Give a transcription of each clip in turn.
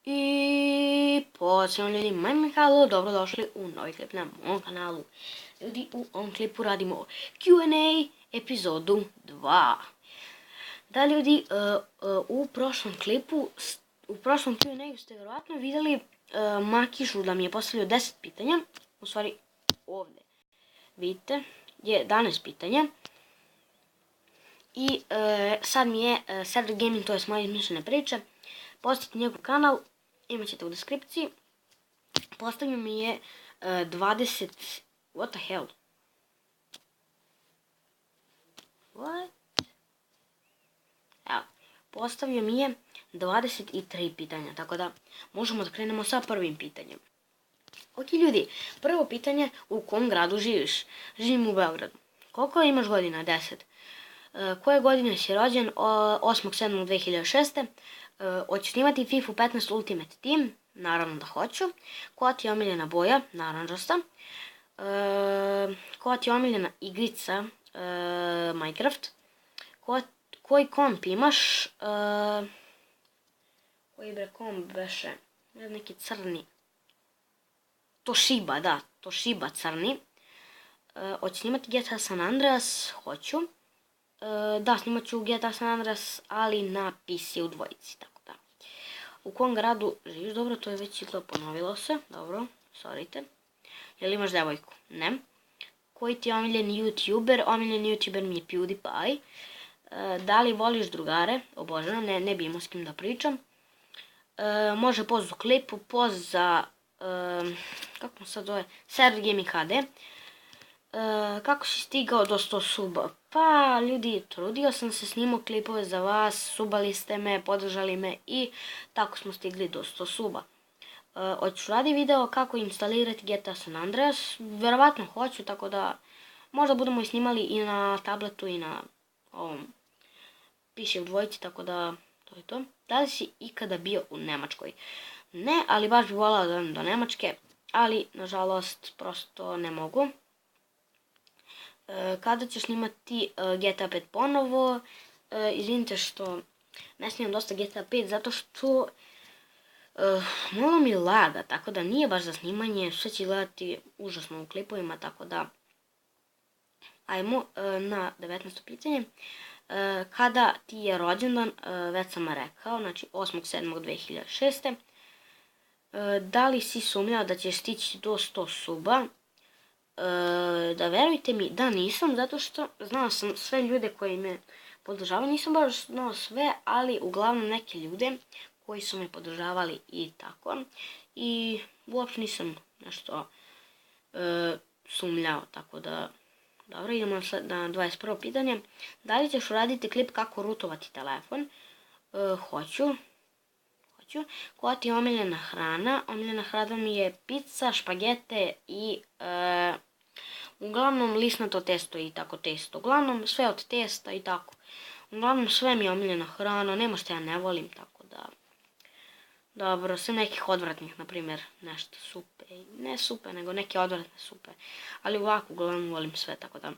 I pozdrav ljudi, moje Mihajlo, dobrodošli u novi klip na mom kanalu. Ljudi, u ovom klipu radimo Q&A epizodu 2. Da ljudi, u prošlom Q&A ste vjerovatno vidjeli Makišu da mi je postavio 10 pitanja. U stvari, ovdje vidite, je 11 pitanja. I sad mi je Cedric Gaming, to je moje izmišljene priče. Posjetite njegov kanal, imat ćete u deskripciji. Postavio mi je 20... What the hell? What? Evo, postavio mi je 23 pitanja, tako da možemo da krenemo sa prvim pitanjem. Ok ljudi, prvo pitanje, u kom gradu živiš? Živim u Beogradu. Koliko imaš godina? 10. Koje godine si rođen? 8.7.2006. Hoćeš snimati FIFA 15 Ultimate Team? Naravno da hoću. Koja ti je omiljena boja? Naranđasta. Koja ti je omiljena igrica? Minecraft. Koji komp imaš? Koji bre komp beše? Neki crni. Toshiba, da. Toshiba crni. Hoćeš snimati GTA San Andreas? Hoću. Da, snimat ću GTA San Andreas, ali na PC u dvojici, tako da. U kom gradu živiš? Dobro, to je već izgleda ponovilo se. Dobro, sorryte. Jel imaš devojku? Ne. Koji ti je omiljeni YouTuber? Omiljeni YouTuber mi je PewDiePie. Da li voliš drugare? Obožavam, ne bi imao s kim da pričam. Može poz u klipu, poz za... kako mu sad zove? Cedric Gaming HD. Kako si stigao do 100 suba? Pa ljudi, trudio sam se, snimao klipove za vas, subali ste me, podržali me i tako smo stigli do 100 suba. Hoćeš radi video kako instalirati GTA San Andreas? Verovatno hoću, tako da možda budemo i snimali i na tabletu i na ovom piše u dvojici, tako da to je to. Da li si ikada bio u Nemačkoj? Ne, ali baš bi volao da odem do Nemačke, ali nažalost prosto ne mogu. Kada ćeš snimati GTA 5 ponovo? Izvinite što ne snimam dosta GTA 5 zato što malo mi laga, tako da nije baš za snimanje, sve će gledati užasno u klipovima, tako da ajmo na 19. pitanje. Kada ti je rođendan? Već sam rekao, znači 8.7.2006. Da li si sumnjao da ćeš stići do 100 suba? Da verujte mi da nisam, zato što znao sam sve ljude koji me podržavaju, nisam baš znao sve, ali uglavnom neke ljude koji su me podržavali i tako. I uopšte nisam nešto sumnjao, tako da... Dobro, idemo na 21. pitanje. Da li ćeš uraditi klip kako rutovati telefon? Hoću. Koja ti je omiljena hrana? Omiljena hrana mi je pizza, špagete i uglavnom lisnato testo i tako testo. Uglavnom sve od testa i tako. Uglavnom sve mi je omiljena hrana, nema što ja ne volim, tako da... Dobro, sve nekih odvratnih, na primjer, nešto supe. Ne supe, nego neke odvratne supe. Ali ovako, uglavnom volim sve, tako da...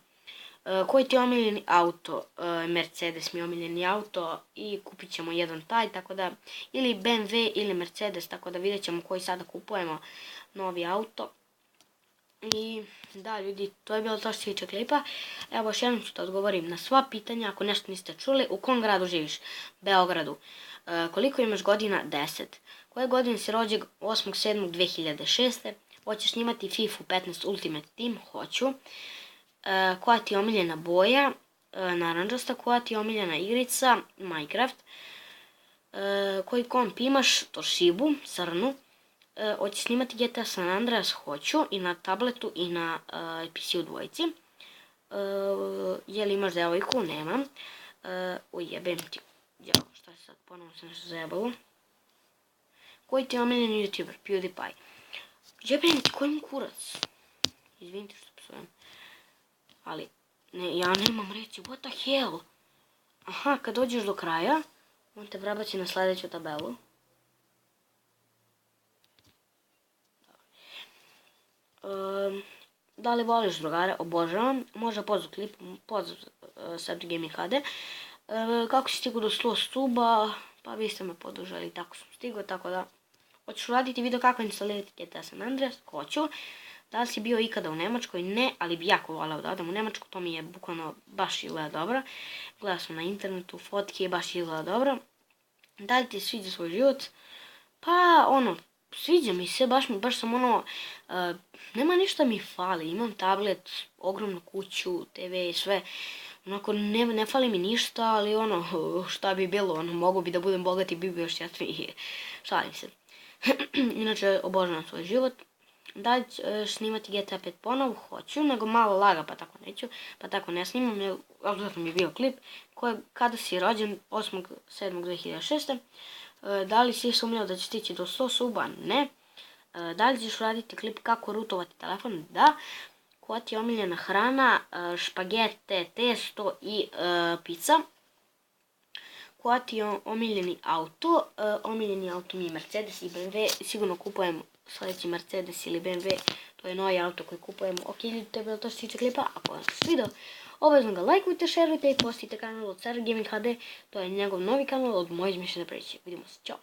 Koji ti je omiljeni auto? Mercedes mi je omiljeni auto i kupit ćemo jedan taj, tako da... Ili BMW ili Mercedes, tako da vidjet ćemo koji sada kupujemo novi auto. I da ljudi, to je bilo to što se tiče klipa. Evo još jednom ću da odgovorim na sva pitanja, ako nešto niste čuli. U kom gradu živiš? Beogradu. Koliko imaš godina? 10. Koje godine si rođen? 8.7.2006. Hoćeš snimati FIFA 15 Ultimate Team? Hoću. Koja ti je omiljena boja? Naranđasta. Koja ti je omiljena igrica? Minecraft. Koji komp imaš? Toshibu, crnu. Hoćeš snimati GTA San Andreas? Hoću. I na tabletu i na PC u dvojici. Je li imaš devojku? Nemam. Ujebem ti. Jao, šta je sad? Ponovno se nešto zajebalo. Koji ti je omiljeni YouTuber? PewDiePie. Jebem ti, koji mu kurac? Izvinite što psujem. Ali, ja nemam reći, what the hell? Aha, kad dođeš do kraja, on te prebaci na sljedeću tabelu. Da li voliš drugare? Obožavam. Može poz u klipu, poz Cedric Gaming HD. Kako si stigao do 100 suba? Pa vi ste me podržali, tako sam stigao, tako da Hoćeš uraditi video kako instalirati GTA San Andreas? Hoću. Da li si bio ikada u Nemačkoj? Ne, ali bi jako voleo da odem u Nemačku, to mi je bukvalno baš izgleda dobro. Gledao sam na internetu, fotke, baš izgleda dobro. Da li ti sviđa svoj život? Pa, sviđa mi se, baš sam nema ništa mi fali, imam tablet, ogromnu kuću, TV i sve. Onako, ne fali mi ništa, ali šta bi bilo, mogu bi da budem bogat i bi bio šťastniji. Šalim se. Inače, obožavam svoj život. Da li snimati GTA 5 ponovo? Hoću, nego malo laga, pa tako neću, pa tako ne snimam, odvratno mi je bio klip, kada si rođen 8.7.2006. Da li si sumnjao da će stići do 100 suba? Ne. Da li ćeš raditi klip kako rutovati telefon? Da. Koja ti je omiljena hrana? Špagete, testo i pizza. Koja ti je omiljeni auto? Omiljeni auto mi je Mercedes i BMW. Sigurno kupujem sljedeći Mercedes ili BMW. To je novi auto koji kupujem. Ok, ljudi, to je bilo to što se tiče klipa. Ako vam se svidio, obavezno ga lajkujte, šerujte i postite kanal od Sergeja Gaming HD. To je njegov novi kanal od moje izmišljene priče. Vidimo se, čao.